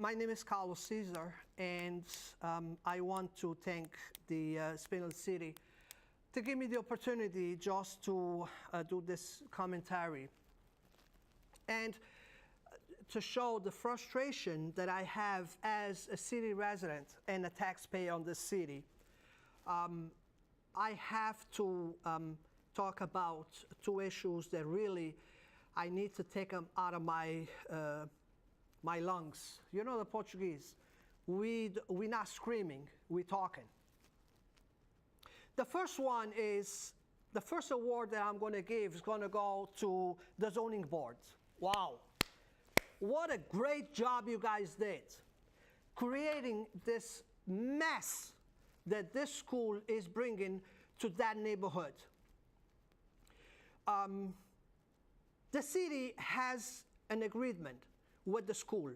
My name is Cesar, and I want to thank the Spindle City to give me the opportunity just to do this commentary and to show the frustration that I have as a city resident and a taxpayer on this city. I have to talk about two issues that really I need to take them out of my lungs. You know the Portuguese, we're not screaming, we're talking. The first one is, the first award that I'm going to give is going to go to the zoning board. Wow, what a great job you guys did, creating this mess that this school is bringing to that neighborhood. The city has an agreement with the school.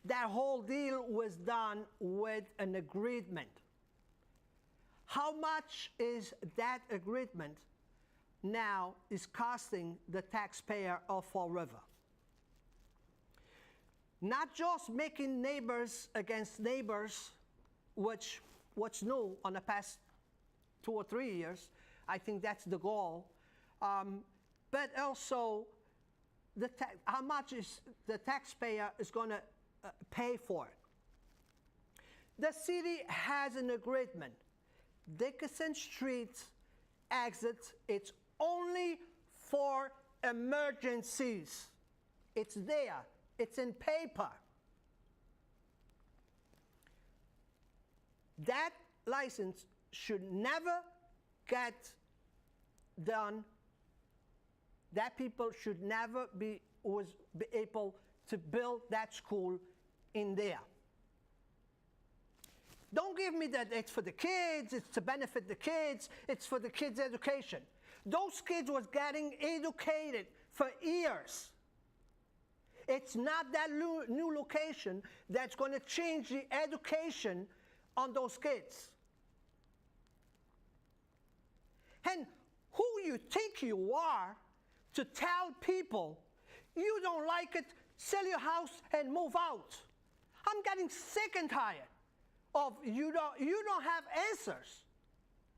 That whole deal was done with an agreement. How much is that agreement now is costing the taxpayer of Fall River? Not just making neighbors against neighbors, which what's new on the past 2 or 3 years. I think that's the goal. But also, how much is the taxpayer is going to pay for it? The city has an agreement. Dickinson Street exit, it's only for emergencies. It's there. It's in paper. That license should never get done. That people should never be able to build that school in there. Don't give me that it's for the kids, it's to benefit the kids, it's for the kids' education. Those kids was getting educated for years. It's not that new location that's going to change the education on those kids. And who you think you are to tell people you don't like it, sell your house and move out? I'm getting sick and tired of you don't have answers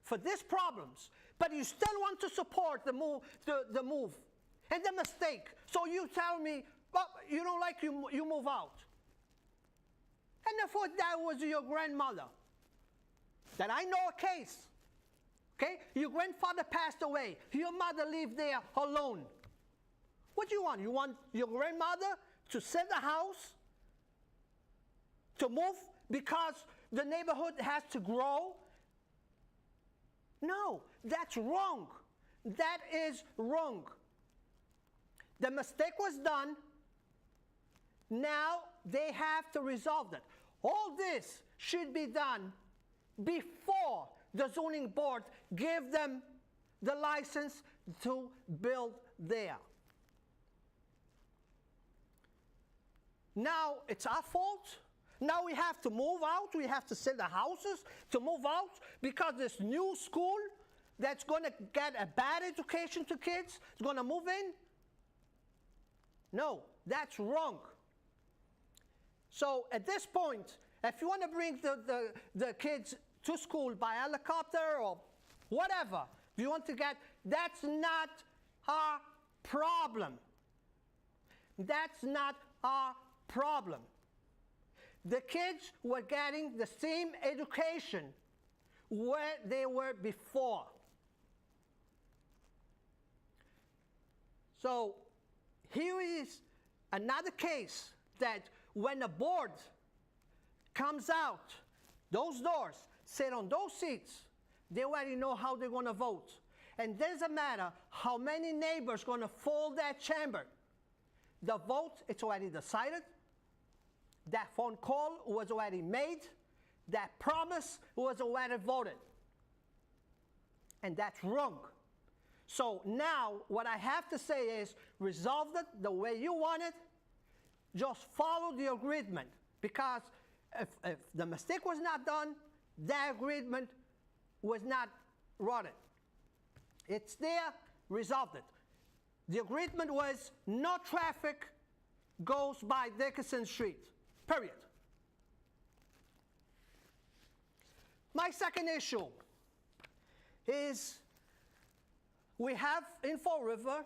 for these problems, but you still want to support the move and the mistake. So you tell me, well, you don't like you move out. And I thought that was your grandmother. That I know a case. Okay? Your grandfather passed away. Your mother lived there alone. What do you want? You want your grandmother to sell the house, to move because the neighborhood has to grow? No, that's wrong. That is wrong. The mistake was done. Now they have to resolve it. All this should be done before the zoning board give them the license to build there. Now it's our fault. Now we have to move out. We have to sell the houses to move out because this new school that's going to get a bad education to kids is going to move in. No, that's wrong. So at this point, if you want to bring the kids to school by helicopter or whatever you want to get, that's not our problem. That's not our problem. The kids were getting the same education where they were before. So here is another case that when the board comes out, those doors, sit on those seats, they already know how they're going to vote. And doesn't matter how many neighbors going to fill that chamber. The vote, it's already decided. That phone call was already made. That promise was already voted. And that's wrong. So now what I have to say is resolve it the way you want it. Just follow the agreement. Because if the mistake was not done, that agreement was not rotted. It's there, resolved it. The agreement was no traffic goes by Dickinson Street, period. My second issue is we have in Fall River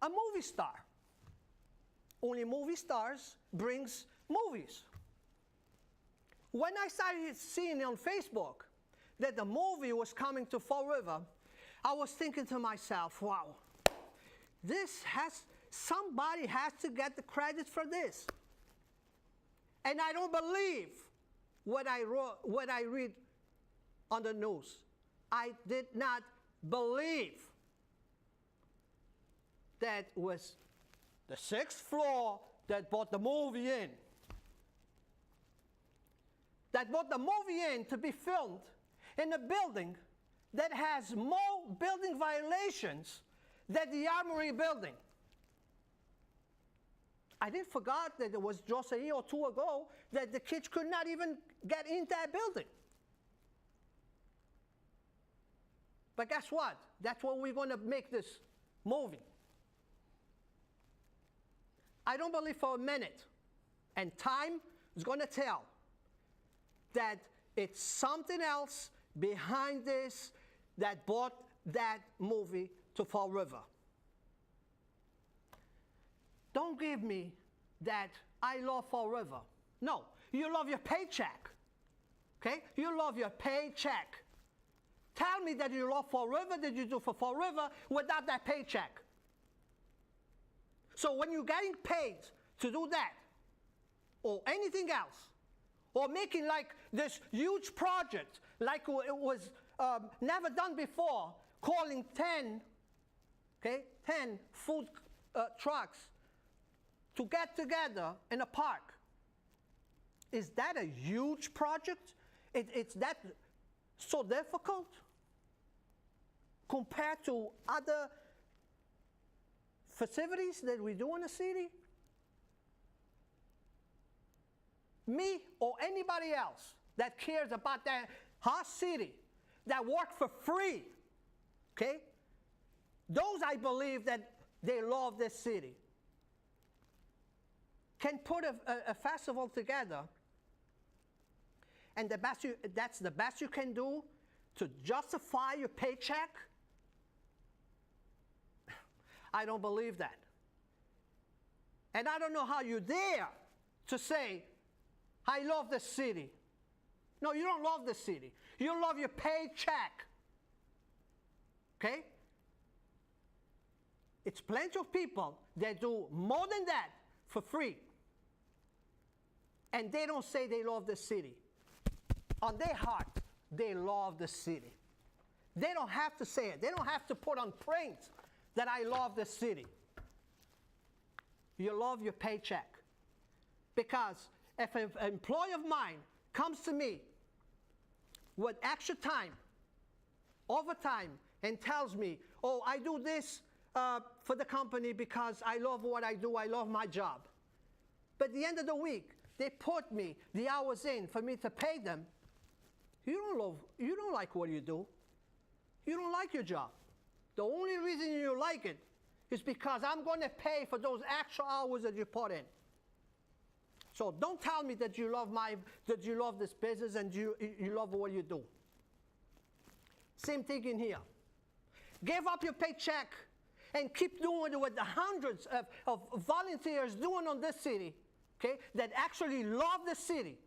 a movie star. Only movie stars brings movies. When I started seeing on Facebook that the movie was coming to Fall River, I was thinking to myself, wow, somebody has to get the credit for this. And I don't believe what I read on the news. I did not believe that was the 6th floor that brought the movie in. That brought the movie in to be filmed in a building that has more building violations than the Armory building. I didn't forget that it was just a year or two ago that the kids could not even get in that building. But guess what? That's what we're going to make this movie. I don't believe for a minute, and time is going to tell, that it's something else behind this that brought that movie to Fall River. Don't give me that I love Fall River. No, you love your paycheck. Okay? You love your paycheck. Tell me that you love Fall River, that you do for Fall River without that paycheck. So when you're getting paid to do that, or anything else, or making like this huge project, like it was never done before, calling 10 food trucks to get together in a park. Is that a huge project? It's that so difficult compared to other facilities that we do in the city? Me or anybody else that cares about that hot city, that work for free, okay? Those I believe that they love this city, can put a festival together, and that's the best you can do to justify your paycheck. I don't believe that. And I don't know how you dare to say, I love the city. No, you don't love the city. You love your paycheck. Okay? It's plenty of people that do more than that for free. And they don't say they love the city. On their heart, they love the city. They don't have to say it. They don't have to put on print that I love the city. You love your paycheck. Because if an employee of mine comes to me with extra time, overtime, and tells me, oh, I do this for the company because I love what I do, I love my job. But at the end of the week, they put me the hours in for me to pay them. You don't like what you do. You don't like your job. The only reason you like it is because I'm going to pay for those extra hours that you put in. So don't tell me that you love this business and you love what you do. Same thing in here. Give up your paycheck and keep doing it with the hundreds of volunteers doing on this city, okay, that actually love the city,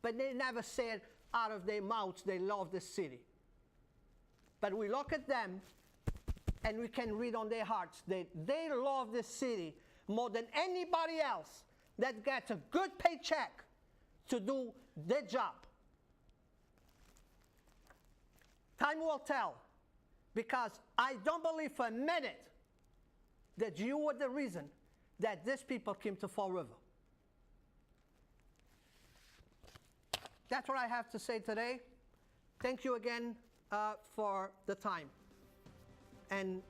but they never said out of their mouths they love the city. But we look at them and we can read on their hearts that they love this city more than anybody else that gets a good paycheck to do their job. Time will tell, because I don't believe for a minute that you were the reason that these people came to Fall River. That's what I have to say today. Thank you again for the time. And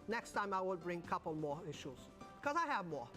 next time I will bring a couple more issues, because I have more.